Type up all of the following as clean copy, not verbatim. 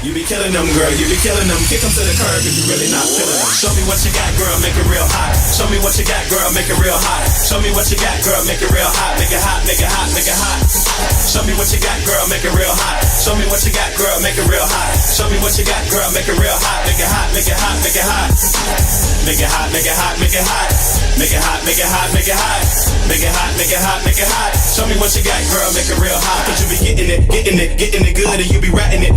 You be killing them, girl, you be killing them. Kick them to the curb if you really not feeling them. Show me what you got, girl, make it real hot. Show me what you got, girl, make it real hot. Show me what you got, girl, make it real hot. Make it hot, make it hot, make it hot. Show me what you got, girl, make it real hot. Show me what you got, girl, make it real hot. Show me what you got, girl, make it real hot. Make it hot, make it hot, make it hot. Make it hot, make it hot, make it hot. Make it hot, make it hot, make it hot. Make it hot, make it hot, make it hot. Show me what you got, girl, make it real hot. Cause you be getting it good, and you be ratting it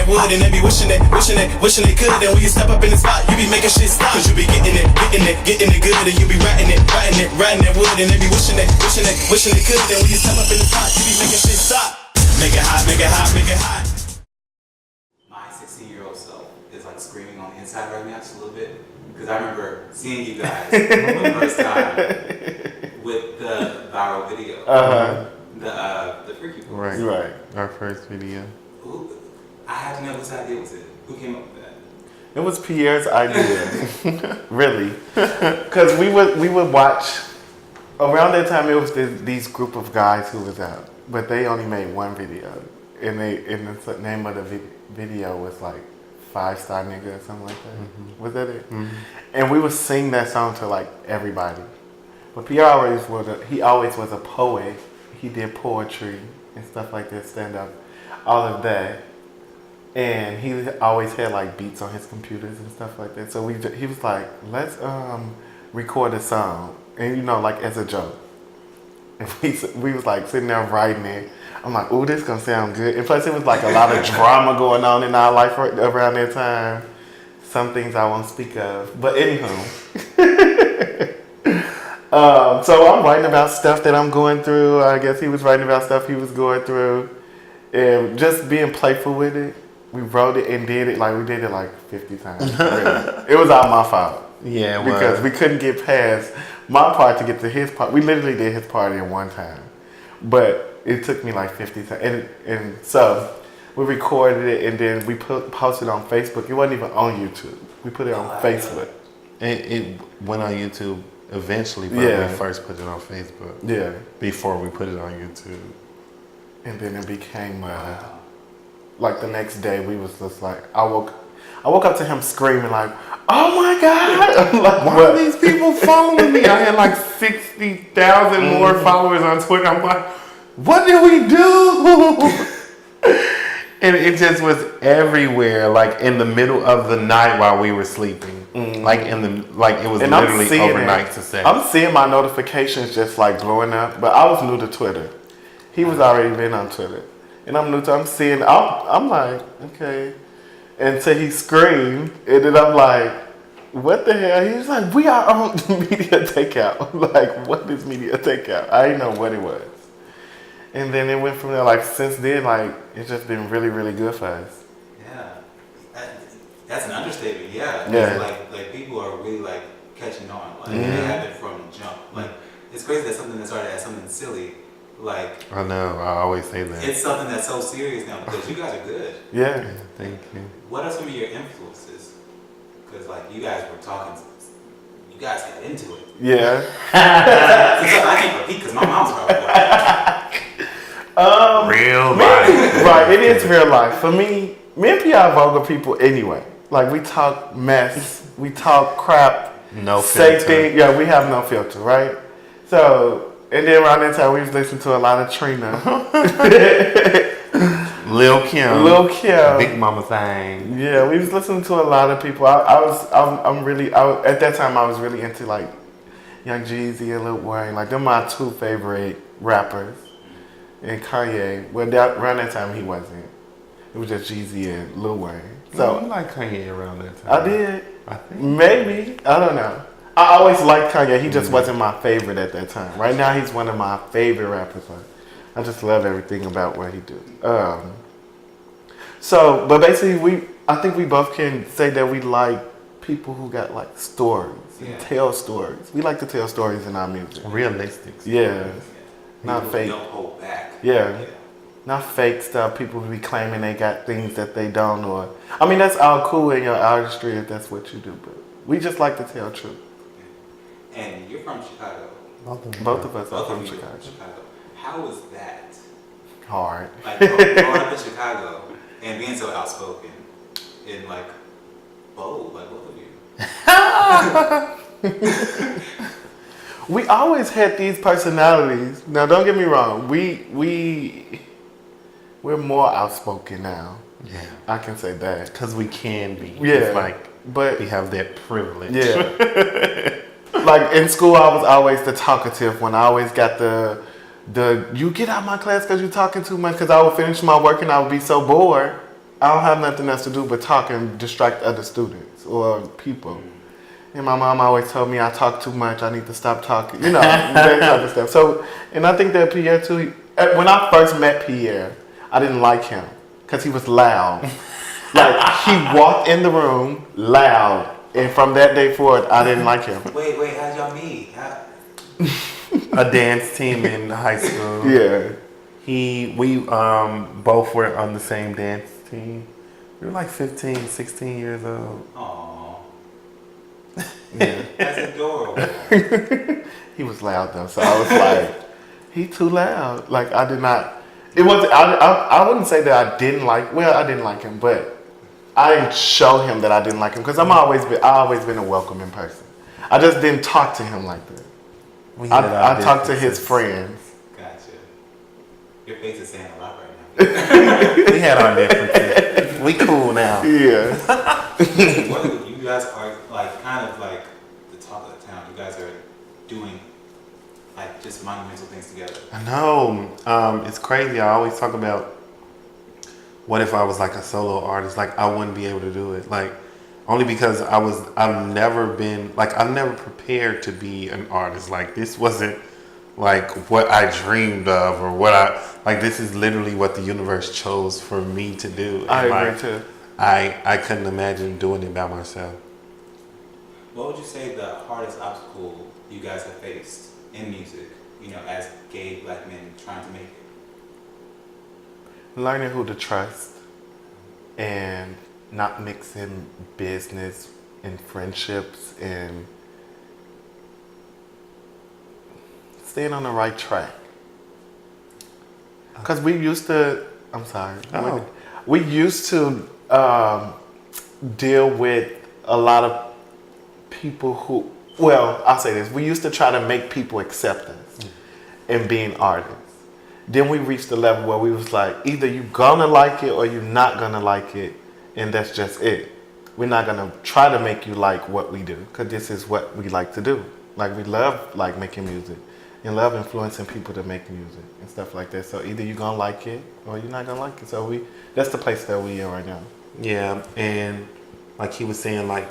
wood, and they be wishing they could. And when you step up in the spot, you be making shit stop. Cause you be getting it good, and you be ratting it wood, and they be wishing they could. And when you step up in the spot, you be making shit stop. Make it hot, make it hot, make it hot. My 16-year-old self is like screaming on the inside right now just a little bit. Because I remember seeing you guys for the first time with the viral video. The Freaky Boys. Right. Our first video. I had to know whose idea was it. Who came up with that? It was Pierre's idea, really, because we would watch. Around that time, it was these group of guys who was out, but they only made one video, and the name of the video was like 5-Star Nigga or something like that. Mm-hmm. Was that it? Mm-hmm. And we would sing that song to like everybody. But Pierre always was a poet. He did poetry and stuff like that, stand up, all of that. And he always had like beats on his computers and stuff like that. So he was like, let's record a song, and like as a joke. And we was like sitting there writing it. I'm like, ooh, this gonna sound good. And plus it was like a lot of drama going on in our life around that time. Some things I won't speak of. But anywho. So I'm writing about stuff that I'm going through. I guess he was writing about stuff he was going through. And just being playful with it. We wrote it and did it like we did it like 50 times. Really. It was all my fault. Yeah, it was. Because we couldn't get past my part to get to his part. We literally did his part in one time. But it took me like 50 times. And so we recorded it and then we posted it on Facebook. It wasn't even on YouTube. We put it on Facebook. It went on YouTube eventually, but we first put it on Facebook. Yeah. Before we put it on YouTube. And then it became like the next day we was just like, I woke up to him screaming like, oh my God. I'm like, why are these people following me? I had like 60,000 more followers on Twitter. I'm like, what did we do? And it just was everywhere, like in the middle of the night while we were sleeping. Like it was and literally overnight to say. I'm seeing my notifications just like blowing up, but I was new to Twitter. He was already been on Twitter. And I'm new to I'm like, okay. Until he screamed, and then I'm like, what the hell? He was like, we are on media takeout. Like, what is media takeout? I didn't know what it was. And then it went from there. Like, since then, like, it's just been really, really good for us. Yeah. That's an understatement, yeah. Like people are really, like, catching on. Like, they have it from the jump. Like, it's crazy that something that started as something silly, like... I know, I always say that. It's something that's so serious now, because you guys are good. Yeah. Thank you. What are some of your influences? Because, like, you guys were talking... You guys got into it. Yeah. So I can't repeat because my mom's probably real life. Right, it is real life. For me and P.I. are vulgar people anyway. Like, we talk mess, we talk crap, no say filter. things. Yeah, we have no filter, right? So, and then around that time, we was listening to a lot of Trina. Lil Kim. Big Mama Thing. Yeah, we was listening to a lot of people. At that time, I was really into like Young Jeezy and Lil Wayne. Like, they're my two favorite rappers. And Kanye, well, around that time, he wasn't. It was just Jeezy and Lil Wayne. So you like Kanye around that time? I did. I think. Maybe. I don't know. I always liked Kanye. He just wasn't my favorite at that time. Right now, he's one of my favorite rappers. I just love everything about what he do. But basically, I think we both can say that we like people who got like stories and tell stories. We like to tell stories in our music. Realistic. Yeah. Not fake. Don't hold back. Yeah. Not fake stuff. People who be claiming they got things that they don't, or I mean, that's all cool in your artistry if that's what you do, but we just like to tell truth. And you're from Chicago. Both of us are from Chicago. How was that? Hard. Like growing up in Chicago And being so outspoken and like bold, like both of you. We always had these personalities. Now, don't get me wrong. We're more outspoken now. Yeah. I can say that. Because we can be. Yeah. It's like, But we have that privilege. yeah. Like in school, I was always the talkative one. I always got the you get out of my class because you're talking too much. Because I would finish my work and I would be so bored. I don't have nothing else to do but talk and distract other students or people. And my mom always told me I talk too much. I need to stop talking. You know, that type of stuff. So, and I think that Pierre too. When I first met Pierre, I didn't like him because he was loud. Like he walked in the room loud, and from that day forward, I didn't like him. Wait, how'd y'all meet? A dance team in high school. Yeah. We both were on the same dance team. We were like 15, 16 years old. Aww. Yeah. That's adorable. He was loud though, so I was like, he too loud. Like I did not. It was. I wouldn't say that I didn't like. Well, I didn't like him, but I didn't show him that I didn't like him because I always been a welcoming person. I just didn't talk to him like that. I talked to his friends. Gotcha. Your face is saying a lot right now. We had our differences. We cool now. Yeah. You guys are like kind of like the talk of the town. You guys are doing like just monumental things together. I know. It's crazy. I always talk about what if I was like a solo artist? Like I wouldn't be able to do it. Like only because I've never prepared to be an artist. Like this wasn't like what I dreamed of or this is literally what the universe chose for me to do. And I agree too. I couldn't imagine doing it by myself. What would you say the hardest obstacle you guys have faced in music, you know, as gay black men trying to make it? Learning who to trust and not mixing business and friendships and staying on the right track. Because we used to, I'm sorry. Oh. We used to deal with a lot of people who, well, I'll say this. We used to try to make people accept us in being artists. Then we reached the level where we was like, either you gonna like it or you're not gonna like it, and that's just it. We're not gonna try to make you like what we do, because this is what we like to do. Like we love like making music and love influencing people to make music and stuff like that. So either you're gonna like it or you're not gonna like it. So that's the place that we are right now. Yeah, and like he was saying, like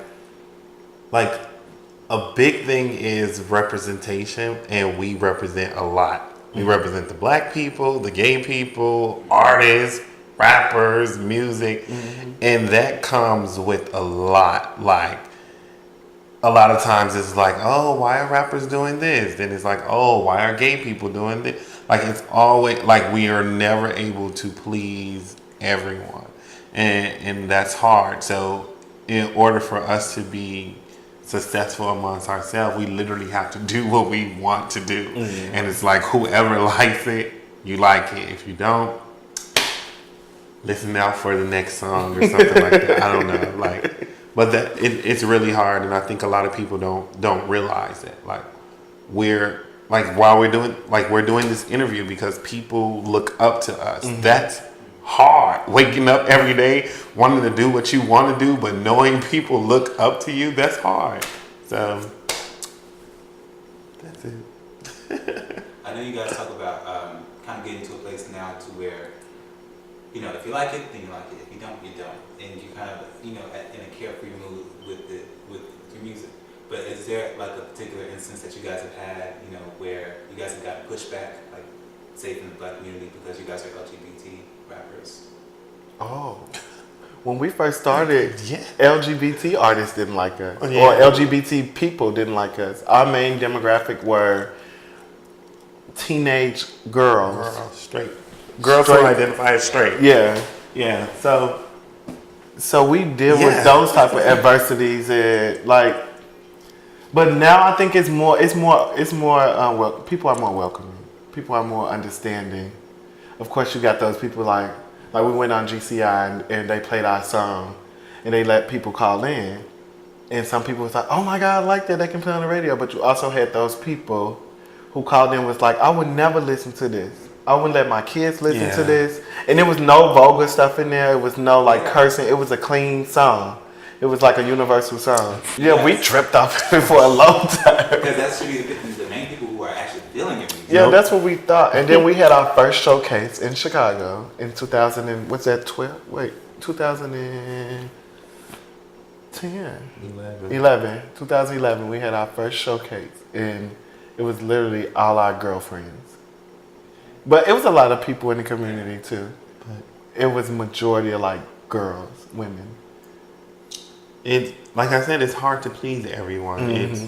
a big thing is representation, and we represent a lot. We represent the black people, the gay people, artists, rappers, music, and that comes with a lot. Like a lot of times it's like, oh, why are rappers doing this? Then it's like, oh, why are gay people doing this? Like it's always like we are never able to please everyone, and that's hard. So in order for us to be successful amongst ourselves, we literally have to do what we want to do. And it's like whoever likes it, you like it. If you don't, listen out for the next song or something like that. I don't know. Like, but that it's really hard, and I think a lot of people don't realize it. Like we're doing this interview because people look up to us. That's hard. Waking up every day wanting to do what you want to do, but knowing people look up to you, that's hard. So that's it. I know you guys talk about kind of getting to a place now to where, you know, if you like it, then you like it. If you don't, you don't. And you kind of, you know, in a carefree mood with your music. But is there like a particular instance that you guys have had, you know, where you guys have gotten pushback, like say from the black community because you guys are LGBT rappers? Oh. When we first started, Yeah. LGBT artists didn't like us. Oh, yeah. Or LGBT people didn't like us. Our main demographic were teenage girls. Straight. Girls who Straight. identify as straight. Yeah. Yeah. So So we deal Yeah. with those type of adversities and like, but now I think it's more, people are more welcoming. People are more understanding. Of course, you got those people like Like we went on GCI and they played our song, and they let people call in, and some people was like, "Oh my God, I like that they can play on the radio." But you also had those people who called in was like, "I would never listen to this. I wouldn't let my kids listen to this." And there was no vulgar stuff in there. It was no like cursing. It was a clean song. It was like a universal song. Yeah, we tripped off it for a long time. Because that should be the main people who are actually feeling it. Yeah, that's what we thought. And then we had our first showcase in Chicago in 2000 and what's that? 2010. 2011. We had our first showcase, and it was literally all our girlfriends. But it was a lot of people in the community too. But it was majority of like girls, women. It's like I said, it's hard to please everyone. Mm-hmm.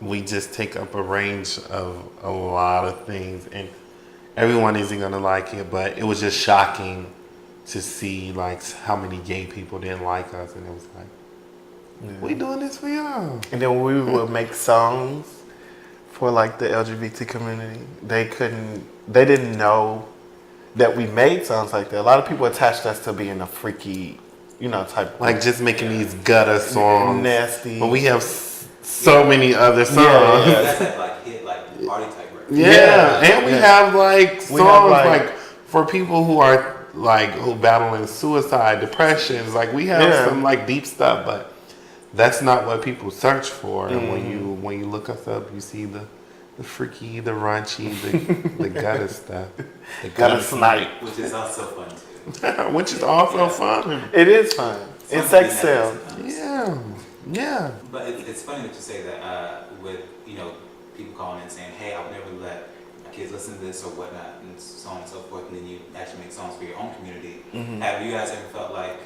We just take up a range of a lot of things, and everyone isn't gonna like it. But it was just shocking to see like how many gay people didn't like us, and it was like, we doing this for y'all. And then we would make songs for like the LGBT community. They didn't know that we made songs like that. A lot of people attached us to being a freaky, type. Like just making these gutter songs. Nasty. But we have so many other songs. Yeah, that's that like hit like party type record. Yeah, and we have like songs like for people who are like who battling suicide, depressions. Like we have some like deep stuff, but that's not what people search for. And when you look us up, you see the freaky, the raunchy, the gutter stuff, the gutter snipe, which is also fun too. which is also fun. It is fun. It's sex sale. Yeah. But it's funny that you say that with people calling in saying, "Hey, I would never let my kids listen to this or whatnot," and so on and so forth. And then you actually make songs for your own community. Mm-hmm. Have you guys ever felt like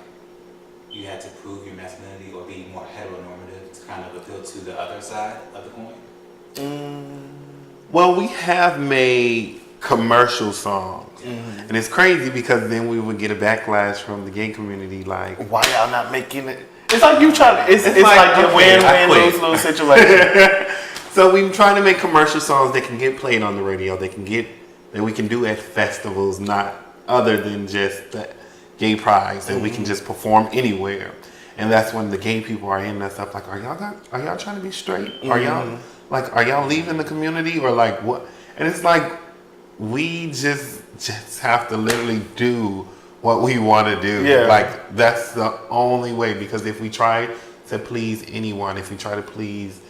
you had to prove your masculinity or be more heteronormative to kind of appeal to the other side of the coin? Well, we have made commercial songs, and it's crazy because then we would get a backlash from the gay community, like, "Why y'all not making it?" It's like you trying. It's like a win-win, lose-lose situation. So we're trying to make commercial songs that can get played on the radio, that we can do at festivals, not other than just the gay prides, that we can just perform anywhere. And that's when the gay people are hitting us up like, are y'all trying to be straight? Are y'all leaving the community or like what? And it's like we just have to literally do what we want to do. Yeah. Like that's the only way, because if we try to please anyone, if we try to please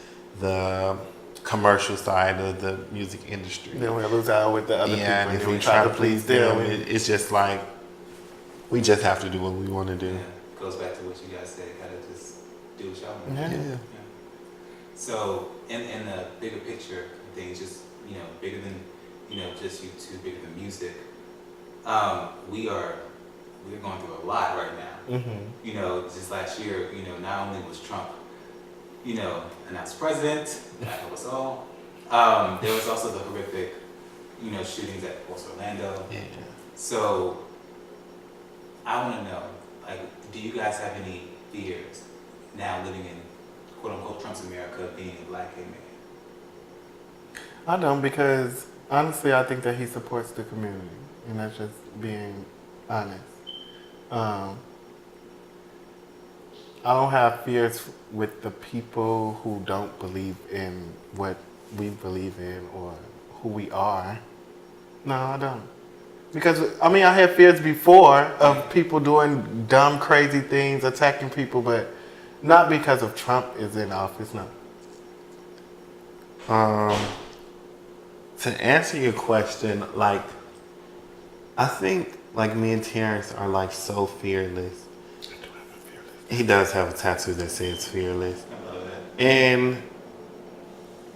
the commercial side of the music industry, then we'll lose out with the other people. And if we try to please them, it's just like we just have to do what we want to do. Yeah. Goes back to what you guys said, gotta just do what y'all want. Yeah. So in the bigger picture of things, just bigger than just you two, bigger than music. We're going through a lot right now. Just last year, not only was Trump, announced president, that helped us all. There was also the horrific, shootings at Fort Orlando. Yeah. So I want to know, like, do you guys have any fears now living in quote unquote Trump's America, being a black gay man? I don't, because honestly, I think that he supports the community, and that's just being honest. I don't have fears with the people who don't believe in what we believe in or who we are. No, I don't. Because, I had fears before of people doing dumb, crazy things, attacking people, but not because of Trump is in office, no. To answer your question, like, I think, like, me and Terrence are, like, so fearless. He does have a tattoo that says fearless. I love that. And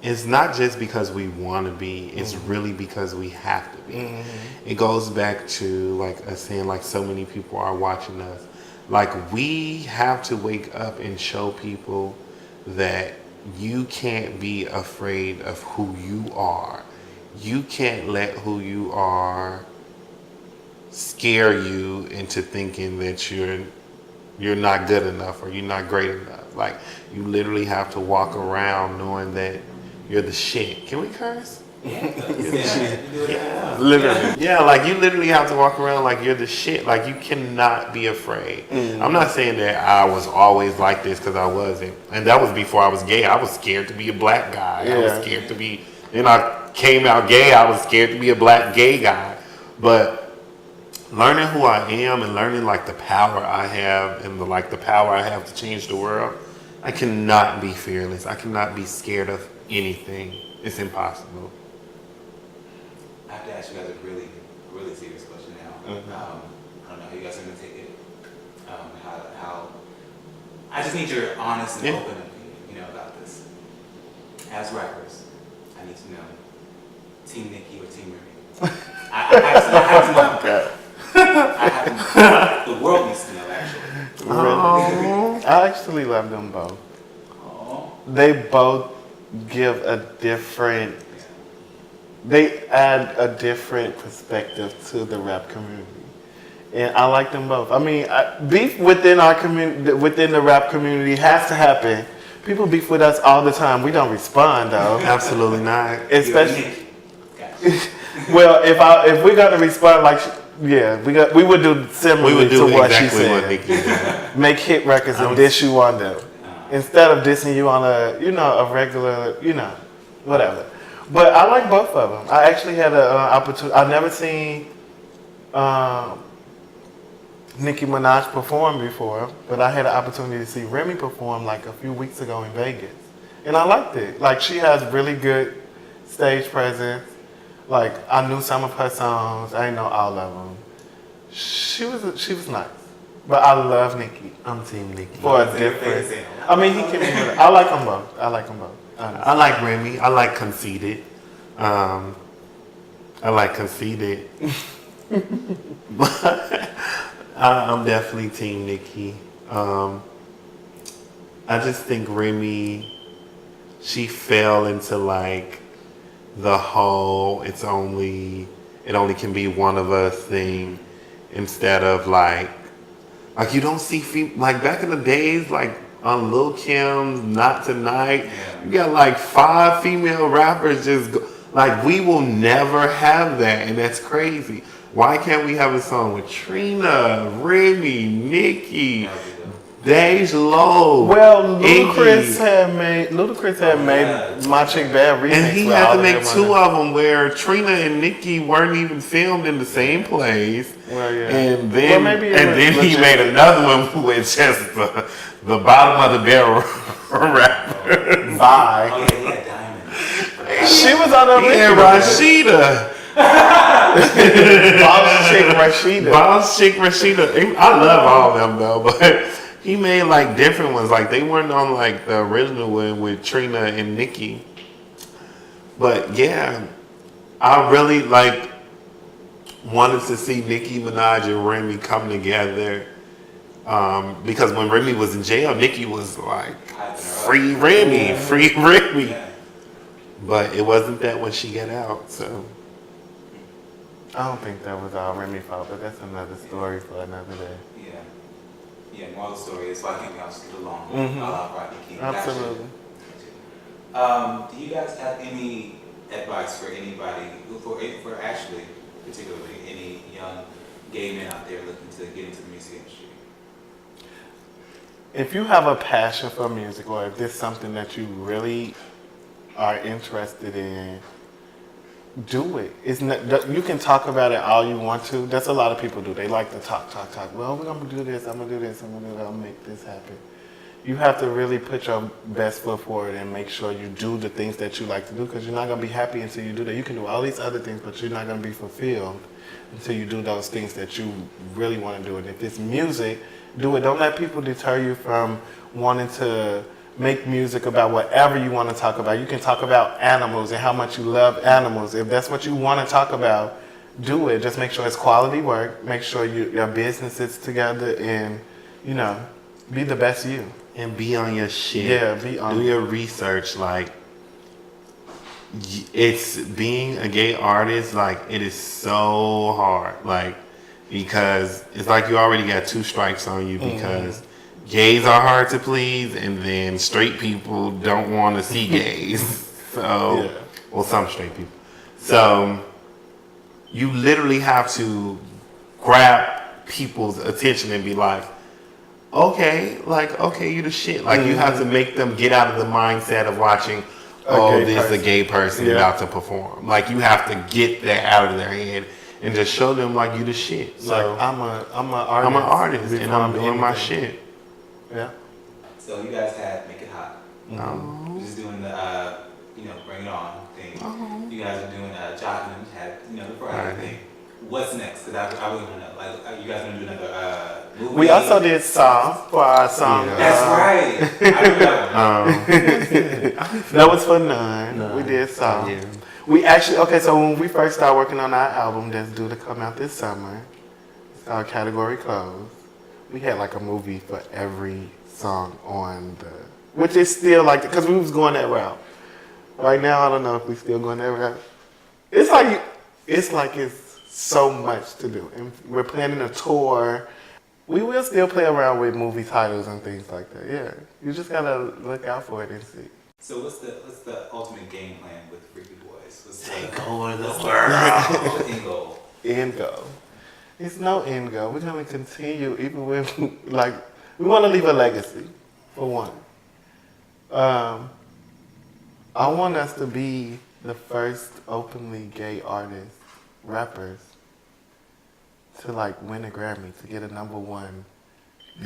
it's not just because we want to be, it's really because we have to be. It goes back to, like, us saying, like, so many people are watching us. Like, we have to wake up and show people that you can't be afraid of who you are. You can't let who you are scare you into thinking that you're not good enough or you're not great enough. Like, you literally have to walk around knowing that you're the shit. Can we curse? Literally. Yeah, like you literally have to walk around like you're the shit. Like you cannot be afraid. I'm not saying that I was always like this because I wasn't. And that was before I was gay. I was scared to be a black guy. I was scared to be, then I came out gay. I was scared to be a black gay guy. But learning who I am and learning like the power I have and the power I have to change the world, I cannot be fearless. I cannot be scared of anything. It's impossible. I have to ask you guys a really, really serious question now. I don't know how you guys are going to take it. How I just need your honest and open opinion, about this. As rappers, I need to know Team Nikki or Team Remy. I have to know. Okay. I have to know. The world needs to know, actually. I actually love them both. They both give a different, they add a different perspective to the rap community. And I like them both. I mean, beef within our community, within the rap community has to happen. People beef with us all the time. We don't respond though. Absolutely not. Especially, well, if we're gonna respond like, we would do similar to what she said. What Nikki did. Make hit records and diss you on them. Instead of dissing you on a regular, whatever. But I like both of them. I actually had an opportunity. I've never seen Nicki Minaj perform before, but I had an opportunity to see Remy perform like a few weeks ago in Vegas. And I liked it. Like, she has really good stage presence. Like, I knew some of her songs. I didn't know all of them. She was nice. But I love Nicki. I'm Team Nikki. For a different. I mean, he can. I like them both. Honestly. I like Remy. I like Conceited. But I'm definitely Team Nikki. I just think Remy, she fell into like the whole it only can be one of us thing instead of like you don't see like back in the days like on Lil Kim's Not Tonight, you got like 5 female rappers just go, like we will never have that, and that's crazy. Why can't we have a song with Trina, Remy, Nicki, Dej Low? Well, Ludacris had made My Chick Bad remix, and he had to make 2 of them where Trina and Nicki weren't even filmed in the same place. Well, yeah. And then he made another one with just the bottom of the barrel rapper. Bye. Oh, yeah, he had Diamond. She was on the Rashida. Boss Chick Rashida. I love all of them though, but he made like different ones. Like they weren't on like the original one with Trina and Nicki. But yeah, I really like wanted to see Nicki Minaj and Remy come together. Because when Remy was in jail, Nicki was like, free Remy. But it wasn't that when she got out, so. I don't think that was all Remy's fault, but that's another story for another day. Yeah, moral of the story is why can't we all just get along? Absolutely. Do you guys have any advice for anybody, for actually, particularly any young gay men out there looking to get into the music industry? If you have a passion for music, or if this is something that you really are interested in, do it. It's not, you can talk about it all you want to. That's a lot of people do. They like to talk. Well, we're going to do this, I'm going to do this, I'm going to do that, I'll make this happen. You have to really put your best foot forward and make sure you do the things that you like to do, because you're not going to be happy until you do that. You can do all these other things, but you're not going to be fulfilled until you do those things that you really want to do. And if it's music, do it. Don't let people deter you from wanting to make music about whatever you want to talk about. You can talk about animals and how much you love animals. If that's what you want to talk about, do it. Just make sure it's quality work. Make sure your business is together, and be the best you. And be on your shit. Yeah, be on. Do your research. Like, it's being a gay artist. Like, it is so hard. Like, because it's like you already got 2 strikes on you because. Gays are hard to please, and then straight people don't want to see gays. So, well, some straight people. So you literally have to grab people's attention and be like, okay, you the shit. Like you have to make them get out of the mindset of watching, this is a gay person about to perform. Like you have to get that out of their head and just show them like you the shit. So like I'm I'm an artist and I'm doing my shit. Yeah. So you guys had Make It Hot. You're just doing the, Bring It On thing. You guys are doing Jock and had, the Friday thing. What's next? Because I really want to know. Like, are you guys going to do another movie? We also did Song for our song. Yeah. That's right. I remember that one. That was for None. We did Song. Yeah. We actually, so when we first started working on our album that's due to come out this summer, it's called Category Closed. We had like a movie for every song on the, which is still like, because we was going that route. Right now, I don't know if we still going that route. It's like it's so much to do. And we're planning a tour. We will still play around with movie titles and things like that. Yeah. You just gotta look out for it and see. So what's the ultimate game plan with Freaky Boys? Take over the world. What's the end goal? End goal. It's no end goal. We're gonna continue even with we wanna leave a legacy, for one. I want us to be the first openly gay artists, rappers, to win a Grammy, to get a #1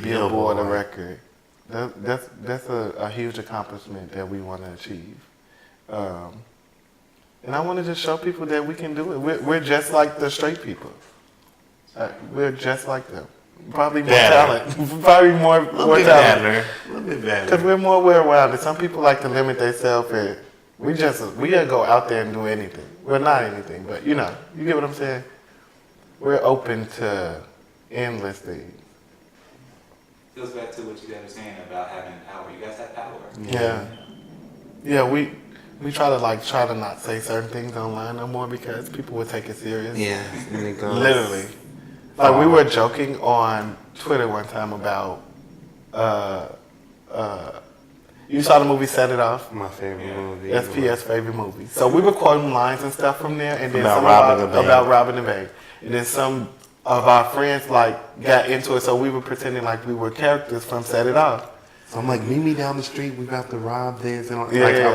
Billboard record. That's a huge accomplishment that we want to achieve. And I want to just show people that we can do it. We're just like the straight people. We're just like them. Probably more talent. Probably more talent. A little bit better. Because we're more well-rounded. Some people like to limit themselves, and we gotta go out there and do anything. We're not anything, but you get what I'm saying? We're open to endless things. Goes back to what you guys were saying about having power. You guys have power. Yeah, we try to not say certain things online no more because people would take it serious. Yeah, and it goes. Literally. Like we were joking on Twitter one time about you saw the movie Set It Off? My favorite movie. SPS favorite movie. So we were quoting lines and stuff from there, and then about robbing the bank. And then some of our friends got into it, so we were pretending like we were characters from Set It Off. So I'm like, meet me down the street. We about to rob this, and I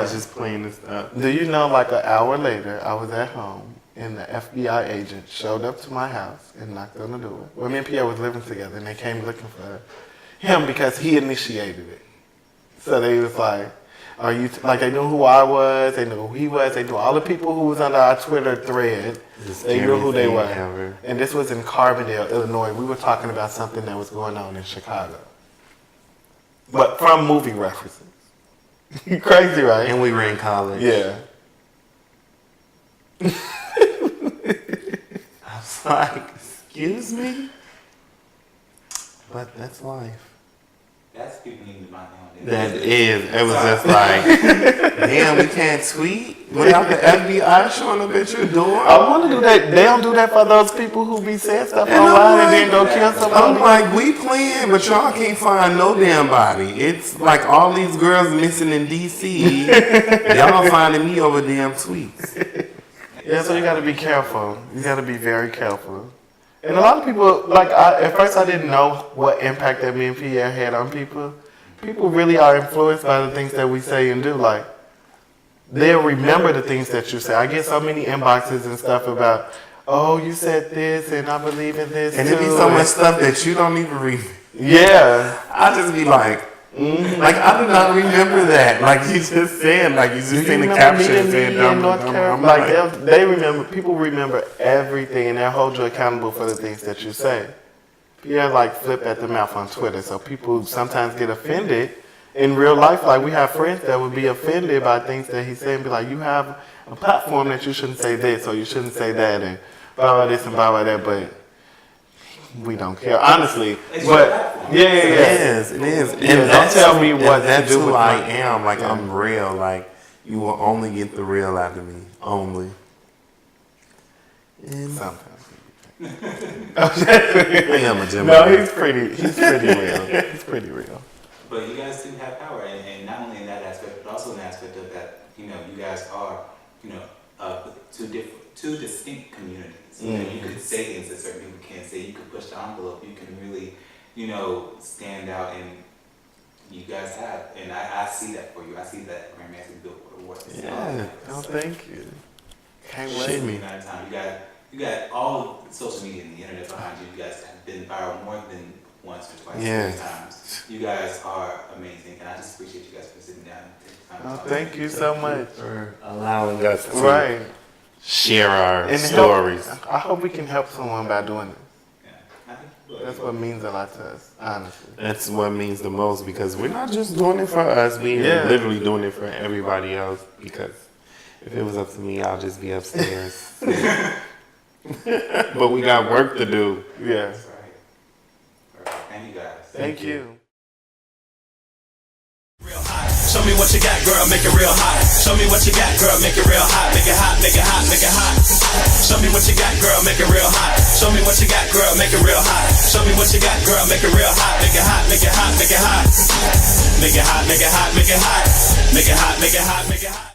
was just playing this stuff. Do you know? An hour later, I was at home, and the FBI agent showed up to my house and knocked on the door. Well, me and Pierre was living together, and they came looking for him because he initiated it. So they was like, "Are you?" They knew who I was. They knew who he was. They knew all the people who was under our Twitter thread. They knew who they were. Ever. And this was in Carbondale, Illinois. We were talking about something that was going on in Chicago, but from movie references. Crazy, right? And we were in college. Yeah. I was like, excuse me? But that's life. That's people need to mind their own That business. is. It was just like, damn, we can't tweet without the FBI showing up at your door. I want to do that. They don't do that for those people who be saying stuff And online I'm and then go kill I'm somebody. like, we playing, but y'all can't find no damn body. It's like all these girls missing in D.C. Y'all finding me over damn tweets. Yeah, so you got to be careful. You got to be very careful. And a lot of people, at first I didn't know what impact that me and Pierre had on people. People really are influenced by the things that we say and do. They'll remember the things that you say. I get so many inboxes and stuff about, oh, you said this and I believe in this And too. it be so much stuff that you don't even read. Yeah. I just be like, I do not remember that. You just said, you just seen the caption saying, in North Carolina? They remember, people remember everything and they'll hold you accountable for the things that you say. Pierre flip at the mouth on Twitter, so people sometimes get offended. In real life, we have friends that would be offended by things that he's saying, be like, you have a platform that you shouldn't say this or you shouldn't say that and blah blah this and blah blah that, but we don't care, honestly. But it is. And don't tell me what to do who with I am. I'm real. You will only get the real out of me. Only. And sometimes. I am a Gemini. No, he's pretty real. He's pretty real. But you guys do have power, and not only in that aspect, but also in the aspect of that, you guys are, two distinct communities. You know, you could say things that certain people can't say. You could push the envelope. You can really, you know, stand out, and you guys have. And I see that for you. I see that Grand Master Billboard Award. Yeah. Oh, thank you. Can't Shit, blame me. amount of time. You got all of social media and the internet behind you. You guys have been viral more than once or twice, Yeah. 3 times. You guys are amazing, and I just appreciate you guys for sitting down and taking time to Oh, talk. thank you so much. For allowing us to Right. share our And stories. I hope we can help someone by doing it. Yeah. I think That's what means a lot to us, honestly. That's what means the most, because we're not just doing it for us. We're Yeah. literally doing it for everybody else. Because if it was up to me, I'll just be upstairs. But we got work to do. Yeah. that's right. Perfect. Thank you guys. Thank you. Real hot. Show me what you got, girl, make it real hot. Show me what you got, girl, make it real hot. Make it hot, make it hot, make it hot. Show me what you got, girl, make it real hot. Show me what you got, girl, make it real hot. Show me what you got, girl, make it real hot. Make it hot, make it hot, make it hot. Make it hot, make it hot, make it hot. Make it hot, make it hot, make it hot.